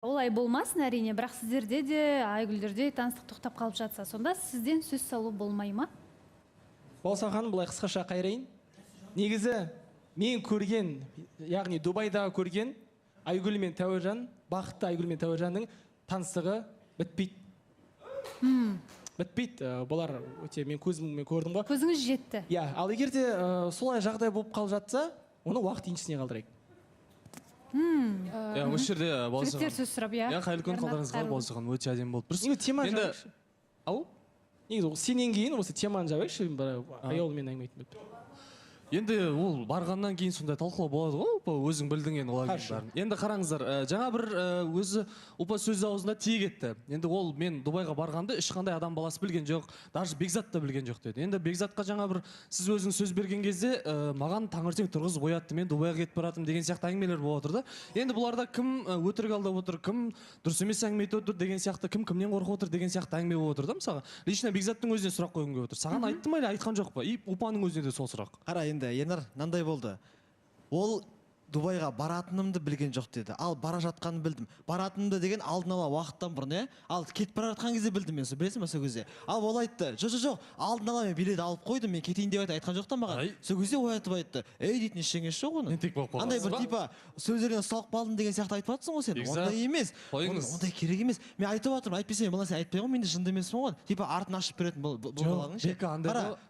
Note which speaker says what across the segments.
Speaker 1: Олай болмасын әрине, бірақ сіздерде де Айгүлдерде таныстық тоқтап қалып жатса, сонда сізден сөз салу болмай ма?
Speaker 2: Болса ханым, былай қысқаша қайырайын. Негізі мен көрген, яғни Дубайдағы көрген Айгүл мен Тәуіржан, бақытты Айгүл мен Тәуіржанның таныстығы бітпейді. Бітпейді. Бұлар өте мен көзіммен көрдім ғой.
Speaker 1: Көзіңіз жетті.
Speaker 2: Иә, ал егер де солай жағдай болып қалып жатса, оны уақыт еншісіне қалдырайық.
Speaker 3: Осы жерде
Speaker 1: Жігіттер сөз сұрап, иә.
Speaker 3: қайырлы күн, қалдарыңызға болсаған өте әдемі болып тұрсыз.
Speaker 2: Негізі теманы жабайықшы.
Speaker 3: Ау?
Speaker 2: Негізі сенен кейін осы теманы жабайықшы, аяулымен әңгіме айтып бітті.
Speaker 3: Енді ол барғаннан кейін сондай талқылау болады ғой, өзің білдің енді олай бәрін. Енді қараңыздар, жаңа бір өзі ұлпа сөз аузында тие кетті. Енді ол мен Дубайға барғанды ешқандай адам баласы білген жоқ, даже Бекзат та білген жоқ деді. Енді Бекзатқа жаңа бір сіз өзің сөз берген кезде маған таңертең тұрғызып оятты, мен Дубайға кетіп баратым деген сияқты әңгімелер болып отыр да. Енді бұларда кім өтірік алдап отыр, кім дұрыс емес әңгіме айтып отыр деген сияқты, кім кімнен қорқып отыр деген сияқты әңгіме болып отыр да мысалға. Лично Бекзаттың өзіне сұрақ қойғым келіп отыр. Саған айтты ма или айтқан жоқ па? И ұлпаның өзіне де сол сұрақ.
Speaker 4: Қара енді Ернар мынандай болды. Ол Дубайға баратынымды білген жоқ деді. Ал бара жатқанын білдім. Баратынымды деген алдын ала уақыттан бұрын, Ал кетіп бара жатқан кезде білдім мен, білесің бе сол кезде. Ал ол айтты, жоқ, алдын ала мен билет алып қойдым, мен кетейін деп айтқан жоқ та маған. Сол кезде оятып айтты. Дейтін ештеңе жоқ оны. Андай бір типа сөздерден ұсталып қалдым деген сияқты айтып жатсың ғой сен. Ондай емес. Ондай керек емес. Мен айтып жатырмын, айтпасам мен сен айтпай ғой, мен де жынды емеспін ғой. Типа артын ашып беретін бұл баланың ше.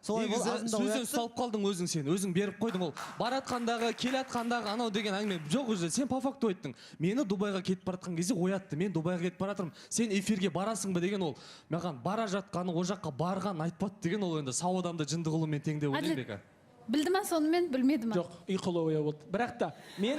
Speaker 3: Сөзден ұсталып қалдың өзің сен, өзің беріп қойдың ол. Баратқандағы, келатқандағы анау деген әңгіме жоқ уже. Сен по факту айттың. Мені Дубайға кетіп баратқан кезде оятты. Мен Дубайға кетіп баратырмын. Сен эфирге барасың ба деген ол. Маған бара жатқаны, о жаққа барған айтпады деген ол енді сау адамды жынды қылумен тең деп ойлаймын бека.
Speaker 1: Білді ма сонымен, білмеді ма?
Speaker 2: Жоқ, ұйқылы ояу болды. Бірақ та мен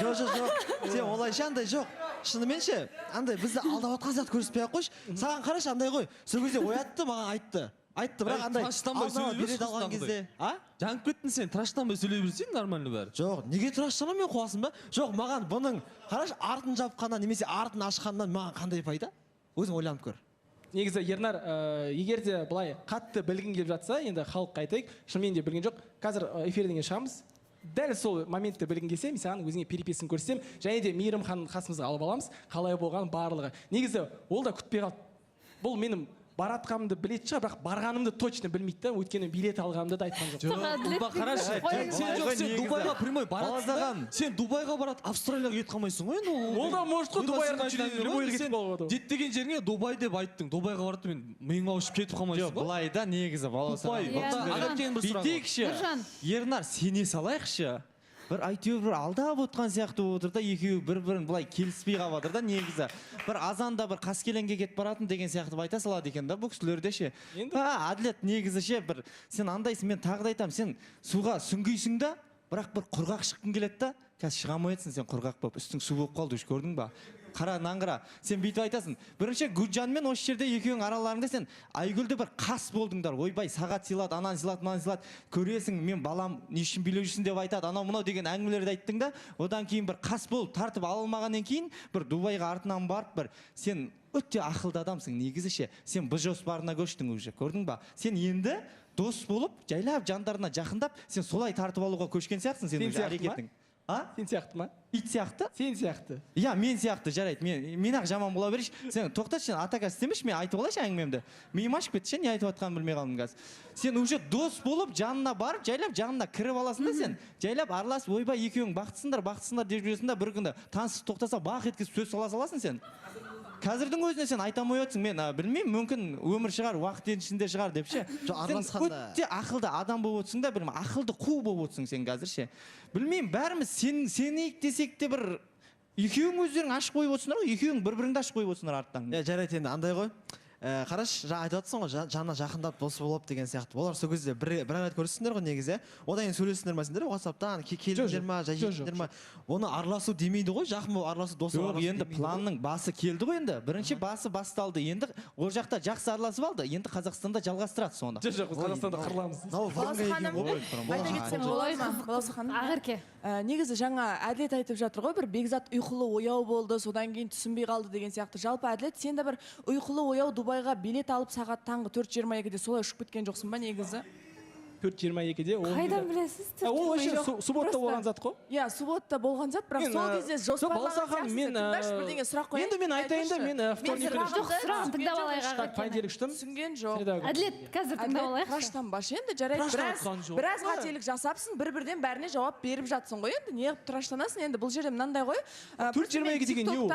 Speaker 4: Жоқ. Сен олайша андай жоқ. Шынымен ше, андай бізді алдап отқан сияқты көрсетпей ақ қойшы. Саған қарашы андай ғой. Сол кезде оятты, маған айтты. Бірақ андай алдына билет алған кезде,
Speaker 3: Жанып кеттің сен, тыраштанбай сөйлей берсең нормально бәрі.
Speaker 4: Жоқ, неге тыраштанамын мен қуасың ба? Жоқ, маған бұның қарашы артын жапқаннан немесе артын ашқаннан маған қандай пайда? Өзің ойланып көр.
Speaker 2: Негізі Ернар, егер де былай қатты білгің келіп жатса, енді халыққа айтайық, шынымен де білген жоқ. Қазір эфирден шығамыз. Дәл сол моментте білгің келсе, мен саған өзіңе переписсын көрсетемін, және де Мейірім ханымды қасымызға алып аламыз, қалай болған барлығы. Негізі ол да күтпей қалды. Бұл менің баратқанымды білетін шығар, бірақ барғанымды точно білмейді да, өйткені билет алғанымды да айтқан жоқ.
Speaker 3: Сен Дубайға прямой баратсың. Сен Дубайға барат, Австралияға кетіп қалмайсың ғой енді.
Speaker 2: Ол да может қой Дубайға кетіп қалуы.
Speaker 3: Деттеген жеріңе Дубай деп айттың. Дубайға баратты, мен миың ауышып кетіп қалмайсың ғой.
Speaker 5: Былай да негізі
Speaker 1: Бейтейікші.
Speaker 5: Ернар, сене салайықшы. Бір әйтеуір бір алдап отқан сияқты отыр да, екеуі бір-бірін былай келіспей қалып отыр да негізі. Бір азанда бір қаскелеңге кетіп баратын деген сияқты айта салады екен да бұл кісілерде ше. Әділет негізі ше, бір сен андайсың, мен тағы да айтамын, сен суға сүңгейсің да, бірақ бір құрғақ шыққың келеді да, қазір шыға алмайсың сен құрғақ болып, үстің су болып қалды, көрдің ба? Қара наңғыра, сен бүйтіп айтасың. Бірінші Гүлжанмен осы жерде екеуің араларыңда сен Айгүлді бір қас болдыңдар. Ойбай, сағат сыйлады, ананы сыйлады, мынаны сыйлады. Көресің, мен балам не үшін билеп жүрсің деп айтады. Анау мынау деген әңгімелерді айттың да, одан кейін бір қас болып тартып алынмағаннан кейін бір Дубайға артынан барып бір сен өте ақылды адамсың негізі ше. Сен бұл жоспарына көштің уже, көрдің ба? Сен енді дос болып, жайлап жандарына жақындап, сен солай тартып алуға көшкен сияқтысың сен уже әрекетің.
Speaker 2: Сен сияқты ма?
Speaker 4: Ит сияқты?
Speaker 2: Сен сияқты.
Speaker 4: Иә, мен сияқты, жарайды. Мен ақ жаман бола берейші. Сен тоқтатшы, атака істемеші, мен айтып алайшы әңгімемді. Миым ашып кетті ше, не айтып жатқанын білмей қалдым қазір. Сен уже дос болып, жанына барып, жайлап жанына кіріп аласың да сен. Жайлап араласып, ойбай, екеуің бақыттысыңдар деп жүресің да, бір күні танысып тоқтаса бақ еткізіп сөз сала саласың сен. Қазірдің өзіне сен айта алмай отырсың, мен білмеймін, мүмкін өмір шығар, уақыт еншісінде шығар деп ше. Сен өте ақылды адам болып отырсың да, білмеймін, ақылды қу болып отырсың сен қазір ше. Білмеймін, бәріміз сенейік десек те бір екеуің өздерің ашық қойып отырсыңдар ғой, екеуің бір-біріңді ашық қойып отырсыңдар арттан. Жарайды енді андай ғой. Қараш, жаңа айтып жатсың ғой, жанына жақындап дос болып деген сияқты. Олар сол кезде бір рет көрісіңдер ғой негізі. Одан кейін сөйлестіңдер ме сендер WhatsApp-тан, келдіңдер ма, жай жеттіңдер ма? Оны араласу демейді ғой, жақын болып араласу, дос болып.
Speaker 5: Жоқ, енді планның басы келді ғой енді. Бірінші басы басталды. Енді ол жақта жақсы араласып алды. Енді Қазақстанда жалғастырады соны.
Speaker 2: Жоқ, Қазақстанда қырыламыз.
Speaker 1: Ақерке.
Speaker 6: Негізі жаңа Әділет айтып жатыр ғой, бір Бекзат ұйқылы ояу болды, содан кейін түсінбей қалды деген сияқты. Жалпы Әділет, сен де бір ұйқылы ояу Дубайға билет алып сағат таңғы 4:22-де солай ұшып кеткен жоқсың ба негізі?
Speaker 2: 4:22-де ол
Speaker 6: Қайдан білесіз?
Speaker 2: ол вообще суббота
Speaker 6: Просто-
Speaker 2: болған зат қой.
Speaker 6: Иә, субботта болған зат, бірақ сол кезде жоспарлаған
Speaker 2: Баласа ханым, мен
Speaker 6: сияқтысыз. Бірдеңе сұрақ қояйын.
Speaker 2: енді мен айтайын да, мен вторник күні
Speaker 1: жоқ, сұрағын тыңдап алайық
Speaker 2: так, понедельник іштім.
Speaker 6: түсінген жоқ.
Speaker 2: Среда күні.
Speaker 1: әділет қазір тыңдап алайықшы.
Speaker 6: Тыраштанбашы енді, жарайды.
Speaker 3: Тыраштанған жоқ.
Speaker 6: Біраз қателік жасапсың, бір-бірден бәріне жауап беріп жатсың ғой. Енді неғып тыраштанасың? Енді бұл жерде мынандай ғой.
Speaker 2: 4:22 деген не ол?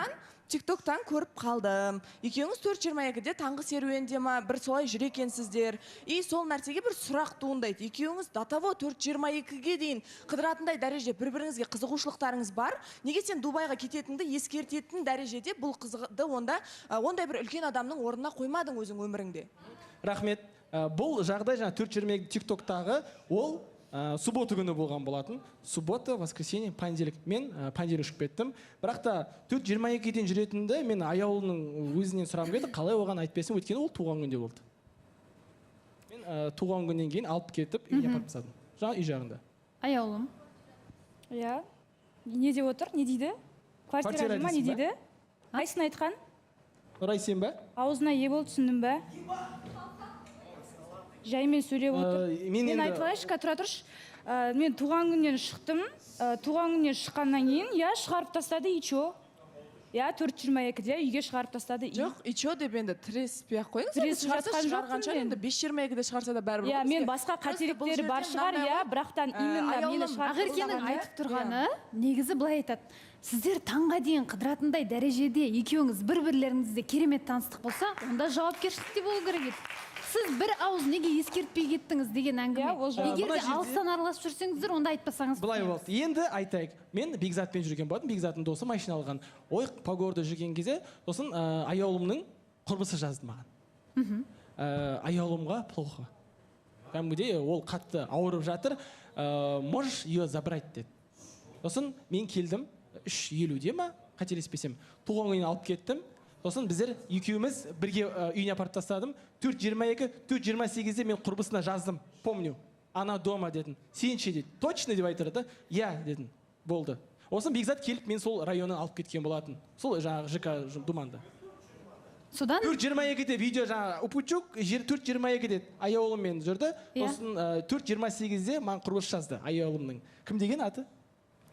Speaker 6: TikToktан көріп қалдым. Екеуіңіз 4:22-де таңғы серуенде ма, бір солай жүр екенсіздер. И сол нәрсеге бір сұрақ туындайды. Екеуіңіз до того 4:22-ге дейін қыдыратындай дәрежеде бір-біріңізге қызығушылықтарыңыз бар. Неге сен Дубайға кететінді ескертетін дәрежеде бұл қызды онда ондай бір үлкен адамның орнына қоймадың өзің өміріңде?
Speaker 2: Рахмет. Бұл жағдай жаңа 4:22 TikToктағы ол суббота күні болған болатын. Суббота, воскресенье, понедельник. Мен понедельник ұшып кеттім. Бірақ та 4:22-ден жүретінді мен аяулының өзінен сұрағым келді, қалай оған айтпайсың, өйткені ол туған күнде болды. Мен туған күннен кейін алып кетіп үйіне апарып тастадым. Жаңа үй жағында.
Speaker 1: Аяулым.
Speaker 7: Иә. Не деп отыр? Не дейді? Квартира ма? Не
Speaker 2: дейсің ба?
Speaker 7: дейді? Қайсысын айтқан?
Speaker 2: Рай сен ба?
Speaker 7: Аузына ие болды, түсіндің ба? Жаймен сөйлеп отыр.
Speaker 2: Мен
Speaker 7: Мен
Speaker 2: енді
Speaker 7: айтылайыншы, тұра тұршы. Мен туған күннен шықтым. Туған күннен шыққаннан кейін, иә, шығарып тастады, и чё? Иә, 4:22-де үйге шығарып тастады.
Speaker 6: Жоқ, и чё деп енді тіреспей-ақ қойыңыз.
Speaker 7: Тірес шығарған
Speaker 6: шығарғанша
Speaker 7: жоқпын мен.
Speaker 6: енді 5:22-де шығарса да бәрібір.
Speaker 7: Иә,
Speaker 6: ғой
Speaker 7: мен
Speaker 6: бізге.
Speaker 7: басқа
Speaker 6: Просто бұл
Speaker 7: қателіктері
Speaker 6: жерде
Speaker 7: бар шығар,
Speaker 6: мынандай
Speaker 7: иә,
Speaker 6: ғой.
Speaker 7: бірақтан именно мені
Speaker 6: аяулым,
Speaker 7: шығарып
Speaker 1: Ақеркенің
Speaker 7: тастағанда-
Speaker 1: айтып тұрғаны негізі былай айтады. Сіздер таңға дейін қыдыратындай дәрежеде екеуіңіз бір-бірлеріңізде керемет таныстық болса, онда жауапкершілік те болу керек еді. Сіз бір ауыз неге ескертпей кеттіңіз деген әңгіме.
Speaker 7: Иә, ол жай.
Speaker 1: Егер
Speaker 2: Мына
Speaker 1: де
Speaker 2: жерде-
Speaker 1: алыстан араласып жүрсеңіздер, онда айтпасаңыз.
Speaker 2: Былай болды. Енді айтайық. Мен Бекзатпен жүрген болатым. Бекзаттың досы машина алған. Ой, Погорда жүрген кезде, сосын аяулымның құрбысы жазды маған. Аяулымға плохо. Кәдімгідей ол қатты ауырып жатыр. Можешь ее забрать деді. Сосын мен келдім. 3:50-де ма, қателеспесем, туған күніне алып кеттім. Сосын біздер екеуміз бірге үйіне апарып тастадым. 4:22, 4:28-де мен құрбысына жаздым. Помню. Ана дома дедім. Сен ше деді. Точно деп айтыр да? Я дедім. Болды. Осын Бекзат келіп мен сол районнан алып кеткен болатын. Сол жаңағы ЖК Думанда.
Speaker 1: Содан
Speaker 2: 4:22-де видео жаңағы Упучук 4:22-де аяулыммен жүрді.
Speaker 1: Иә.
Speaker 2: Сосын 4:28-де маған құрбысы жазды аяулымның. Кім деген аты?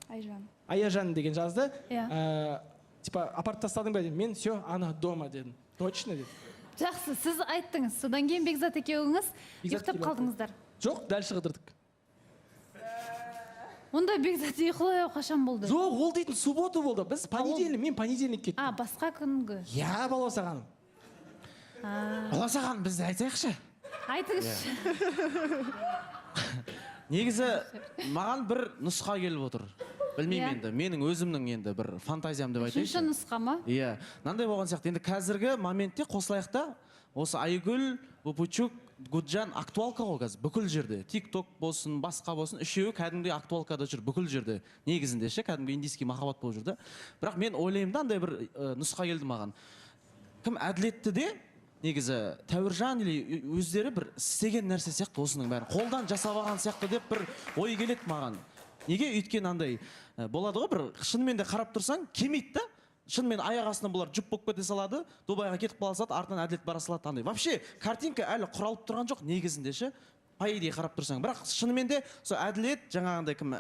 Speaker 7: Айжан.
Speaker 2: Аяжан деген жазды.
Speaker 1: Иә.
Speaker 2: Типа апарып тастадың ба дедім. Мен все, ана дома дедім. Точно деді.
Speaker 1: жақсы, сіз айттыңыз. Содан кейін Бекзат екеуіңіз
Speaker 2: Бекзат
Speaker 1: ұйықтап
Speaker 2: келіп
Speaker 1: қалдыңыздар.
Speaker 2: Жоқ, дәл шығыдырдық.
Speaker 1: Онда Бекзат ұйқылау қашан болды?
Speaker 2: Жоқ, ол дейтін суббота болды. Біз понедельник, мен понедельник кеттім.
Speaker 1: Басқа күнгі.
Speaker 2: Я балауса ханым.
Speaker 5: Баласа ханым, біз айтайықшы.
Speaker 1: Айтыңызшы.
Speaker 5: Негізі маған бір нұсқа келіп отыр. Білмеймін
Speaker 1: Иә.
Speaker 5: енді, менің өзімнің енді бір фантазиям деп
Speaker 1: Үшінші
Speaker 5: айтайыншы.
Speaker 1: нұсқа ма?
Speaker 5: Иә, мынандай болған сияқты. Енді қазіргі моментте қосылайық та, осы Айгүл, Бупучук, Гуджан актуалка ғой қазір бүкіл жерде. TikTok болсын, басқа болсын, үшеуі кәдімгідей актуалкада жүр бүкіл жерде. Негізінде ше, кәдімгі индийский махаббат болып жүр да. Бірақ мен ойлаймын да, андай бір нұсқа келді маған. Кім әділетті де, негізі Тәуіржан или өздері бір істеген нәрсе сияқты осының бәрін қолдан жасап алған сияқты деп бір ой келеді маған. Неге? Өйткені андай болады ғой, бір шынымен де қарап тұрсаң келмейді да. Шынымен аяқ астынан бұлар жұп болып кете салады, Дубайға кетіп қала салады, артынан әділет бара салады андай. Вообще картинка әлі құралып тұрған жоқ негізінде ше. По идее қарап тұрсаң, бірақ шынымен де сол әділет жаңағындай кім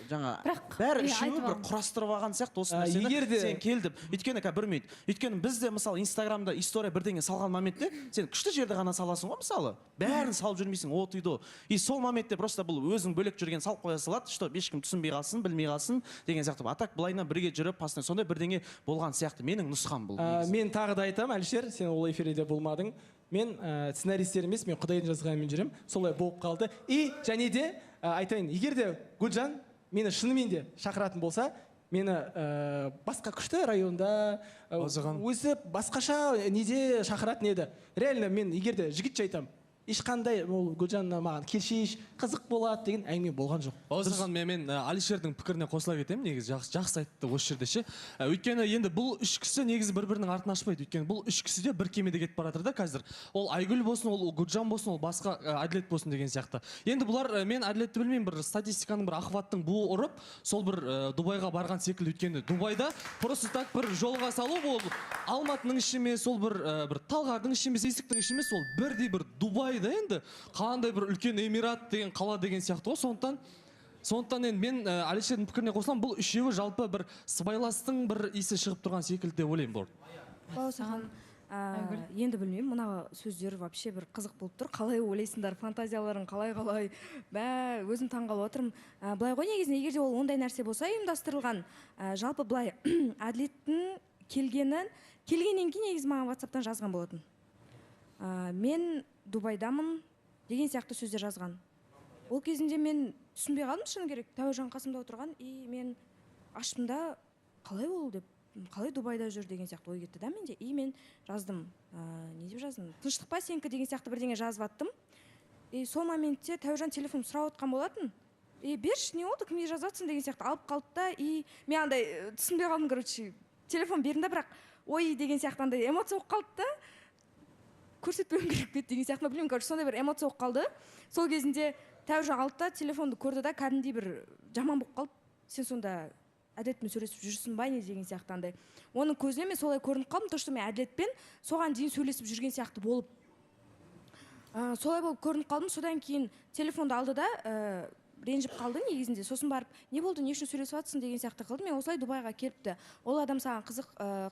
Speaker 5: жаңа бәрі үшеуі бір құрастырып алған сияқты осы нәрсені сен келдіп. Өйткені бір минут. Өйткені бізде мысалы Инстаграмда история бірдеңе салған моментте сен күшті жерде ғана саласың ғой мысалы. Бәрін салып жүрмейсің, от үйді. И сол моментте просто бұл өзің бөлек жүрген салып қоя салады, что ешкім түсінбей қалсын, білмей қалсын деген сияқты. А так былайынан бірге жүріп, постоянно сондай бірдеңе болған сияқты. Менің нұсқам бұл.
Speaker 2: Мен тағы да айтамын, Әлішер, сен ол эфирде болмадың. Мен сценаристер емес, мен Құдайдың жазғанымен жүрем. Солай болып қалды. И және де айтайын, егер де Гүлжан мені шынымен де шақыратын болса, мені басқа күшті районда өзі басқаша неде шақыратын еді. Реально мен егер де жігітше айтамын, ешқандай ол Гүлжанна маған келшейш, қызық болады деген әңгіме болған жоқ.
Speaker 3: Осыған мен Алишердің пікіріне қосыла кетемін, негізі жақсы айтты осы жерде ше. Өйткені енді бұл үш кісі негізі бір-бірінің артын ашпайды. Өйткені бұл үш кісі де бір кемеде кетіп бара жатыр да қазір. Ол Айгүл болсын, ол Гүлжан болсын, ол басқа әділет болсын деген сияқты. Енді бұлар мен әділетті білмеймін, бір статистиканың бір ахваттың буы ұрып, сол бір Дубайға барған секілді. Өйткені Дубайда просто так бір жолға салу ол Алматының іші емес, ол бір Талғардың іші емес, Есіктің іші емес, ол бірдей бір Дубай дубай да енді қандай бір үлкен эмират деген қала деген сияқты ғой. Сондықтан енді мен Алишердің пікіріне қосыламын, бұл үшеуі жалпы бір сыбайластың бір иісі шығып тұрған секілді деп ойлаймын бұл.
Speaker 8: Баласахан, енді білмеймін, мына сөздер вообще бір қызық болып тұр. Қалай ойлайсыңдар, фантазияларың қалай, өзім таңғалып отырмын. Былай ғой, негізінде егер де ол ондай нәрсе болса ұйымдастырылған, жалпы былай әділеттің келгеннен кейін негізі маған WhatsApp-тан жазған болатын. Мен Дубайдамын деген сияқты сөздер жазған. Ол кезінде мен түсінбей қалдым, шыны керек. Тәуіржан қасымда отырған, мен аштым да, қалай ол деп, қалай Дубайда жүр деген сияқты ой кетті да менде. Мен жаздым, не деп жаздым? Тыныштық па сенікі деген сияқты бірдеңе жазып аттым. Сол моментте Тәуіржан телефон сұрап отқан болатын. Берші, не oldu, кімге жазатсың деген сияқты алып қалды да, мен андай түсінбей қалдым, короче, телефон бердім да, бірақ ой деген сияқты андай эмоция болып қалды да. Көрсетпеуім керек пе деген сияқты, білмеймін, короче, сондай бір эмоция болып қалды. Сол кезінде Тәуіржан алды да, телефонды көрді да, кәдімгідей бір жаман болып қалды. Сен сонда әділетпен сөйлесіп жүрсің ба не деген сияқты андай. Оның көзіне мен солай көрініп қалдым, то что мен әділетпен соған дейін сөйлесіп жүрген сияқты болып. Солай болып көрініп қалдым. Содан кейін телефонды алды да, ренжіп қалды негізінде. Сосын барып, не болды, не үшін сөйлесіп жатсың деген сияқты қылды. Мен осылай Дубайға келіпті. Ол адам саған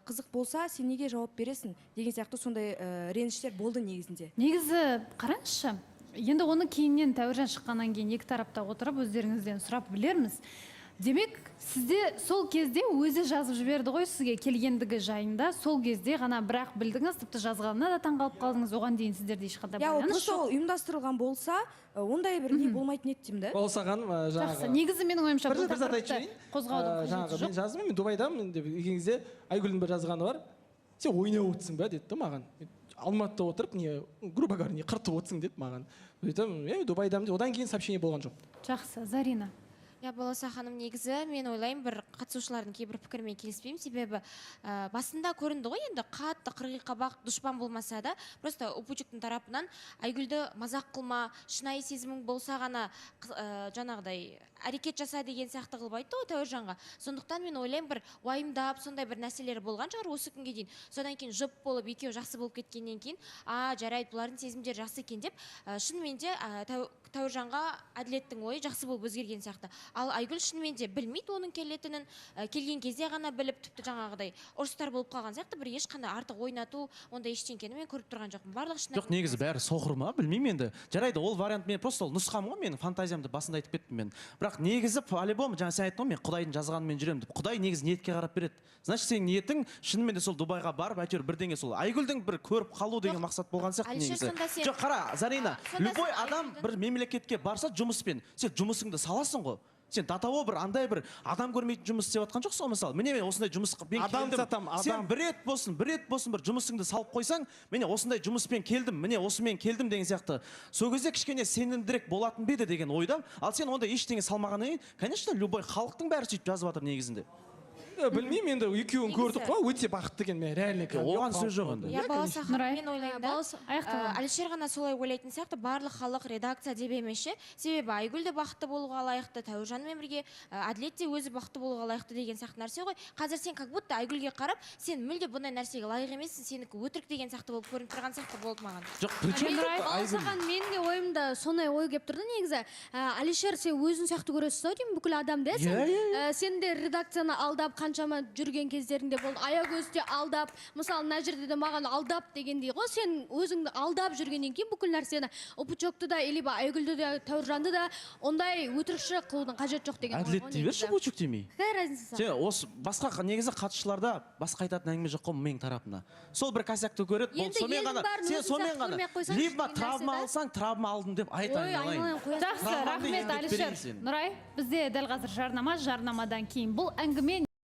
Speaker 8: қызық болса, сен неге жауап бересің деген сияқты сондай реніштер болды негізінде.
Speaker 1: Негізі қараңызшы, енді оны кейіннен Тәуіржан шыққаннан кейін екі тарапта отырып өздеріңізден сұрап білерміз. Демек, сізде сол кезде өзі жазып жіберді ғой сізге келгендігі жайында, сол кезде ғана бірақ білдіңіз, тіпті жазғанына да таңғалып қалдыңыз, оған дейін сіздерде ешқандай байланыс жоқ.
Speaker 8: Ол ұйымдастырылған болса, ондай бір не болмайтын еді деймін да.
Speaker 2: Ол саған
Speaker 1: Жақсы, негізі менің ойымша бұл тақырыпты қозғаудың қажеті жоқ.
Speaker 2: Мен жаздым, мен Дубайдамын деп кезде Айгүлдің бір жазғаны бар. Сен ойнап отырсың ба деді маған. Алматыда отырып, грубо говоря, қыртып отырсың деді маған. Айтам, Дубайдамын деп. Одан кейін сообщение болған жоқ.
Speaker 1: Жақсы, Зарина.
Speaker 9: Баласа ханым, негізі мен ойлаймын бір қатысушылардың кейбір пікірмен келіспеймін, себебі басында көрінді ғой, енді қатты қырғи қабақ дұшпан болмаса да, просто Упучуктың тарапынан Айгүлді мазақ қылма, шынайы сезімің болса ғана жаңағыдай әрекет жаса деген сияқты қылып айтты ғой Тәуіржанға. Сондықтан мен ойлаймын бір уайымдап, сондай бір нәрселер болған шығар осы күнге дейін. Содан кейін жұп болып, екеуі жақсы болып кеткеннен кейін, жарайды, бұлардың сезімдері жақсы екен деп, шынымен де Тәуіржанға әділеттің ойы жақсы болып өзгерген сияқты. Ал Айгүл шынымен де білмейді оның келетінін, келген кезде ғана біліп, тіпті жаңағыдай ұрыстар болып қалған сияқты, бір ешқандай артық ойнату, онда ештеңкені мен көріп тұрған жоқпын. Барлық шынайы.
Speaker 5: Жоқ, негізі бәрі соқыр ма, білмеймін енді. Жарайды, ол вариант мен просто ол нұсқам ғой, менің фантазиямды басында айтып кеттім мен. Бірақ негізі по-любому жаңа сен айттың ғой, мен Құдайдың жазғанымен жүремін деп. Құдай негізі ниетке қарап береді. Значит, сенің ниетің шынымен де сол Дубайға барып, әйтеуір бірдеңе сол Айгүлдің бір көріп қалу деген мақсат болған сияқты негізі. Жоқ, қара, Зарина, любой адам бір мемлекетке барса жұмыспен, сен жұмысыңды саласың ғой. Сен татаво бір андай бір адам көрмейтін жұмыс істеп жатқан жоқсың мысалы. Міне мен осындай жұмысқа мен келдім. Сен бір рет болсын бір жұмысыңды салып қойсаң, міне осындай жұмыспен келдім, міне осымен келдім деген сияқты. Сол кезде кішкене сенімдірек болатын ба еді деген ойда. Ал сен онда ештеңе салмағаннан кейін, конечно, любой халықтың бәрі сөйтіп жазып жатыр негізінде.
Speaker 2: Білмеймін, енді екеуін көрдік қой, өте бақытты екен, мен реально.
Speaker 5: Оған сөз жоқ енді.
Speaker 9: Баласа ханым, мен ойлаймын да, Алишер ғана солай ойлайтын сияқты, барлық халық редакция деп емес, себебі Айгүл де бақытты болуға лайықты, Тәуіржанмен бірге Әділет те өзі бақытты болуға лайықты деген сияқты нәрсе ғой. Қазір сен как будто Айгүлге қарап, сен мүлде бұндай нәрсеге лайық емессің, сенікі өтірік деген сияқты болып көрініп тұрған сияқты болды маған.
Speaker 5: Жоқ, причем
Speaker 10: Баласахан, менің де ойымда сондай ой келіп тұрды негізі. Алишер, сен өзің сияқты көресің ау деймін бүкіл адамды, сен де редакцияны алдап қаншама жүрген кездеріңде болды, аягөзде алдап, мысалы мына жерде де маған алдап дегендей ғой, сен өзіңді алдап жүргеннен кейін бүкіл нәрсені Упучокты да, елебі Айгүлді де, Тәуіржанды да ондай өтірікші қылудың қажет жоқ деген.
Speaker 5: Әділет дей берші, Упучок демей.
Speaker 10: Қай разница?
Speaker 5: Сен осы басқа негізі қатысушыларда басқа айтатын әңгіме жоқ қой менің тарапымнан. Сол бір косякты көреді, бұл сонымен ғана. Сен сонымен ғана. Либо травма алсаң, травма алдым деп айтайын.
Speaker 1: Жақсы, рахмет Алишер. Нұрай, бізде дәл қазір жарнама, жарнамадан кейін бұл әңгіме